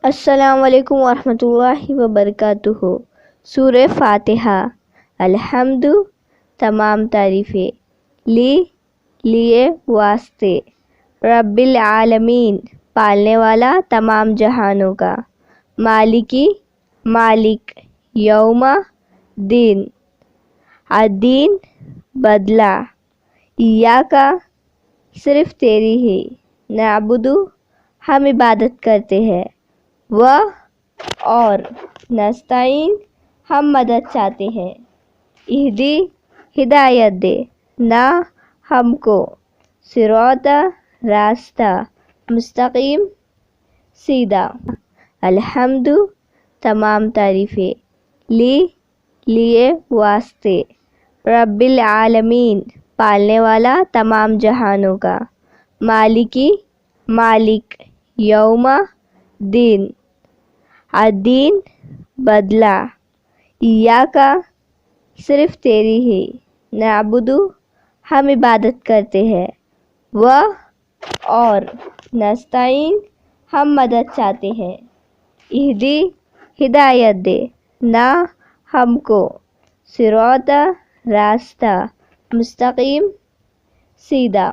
السلام علیکم ورحمۃ اللہ وبرکاتہ۔ سورہ فاتحہ۔ الحمد، تمام تعریفیں، لیے واسطے، رب العالمین، پالنے والا تمام جہانوں کا، مالکی، مالک، یوم، دن، الدین، بدلہ، ایاکا، صرف تیری ہی، نعبدو، ہم عبادت کرتے ہیں، اور نستعین، ہم مدد چاہتے ہیں، اہدی، ہدایت دے، نا، ہم کو، صراط، راستہ، مستقیم، سیدھا، الحمد، تمام تعریفیں، لیے واسطے، رب العالمین، پالنے والا تمام جہانوں کا، مالکی، مالک، یوم، دن، الدین، بدلہ، ایاکا، صرف تیری ہی، نعبدو، ہم عبادت کرتے ہیں، اور نستعین، ہم مدد چاہتے ہیں، اہدی، ہدایت دے، نا، ہم کو، صراط، راستہ، مستقیم، سیدھا۔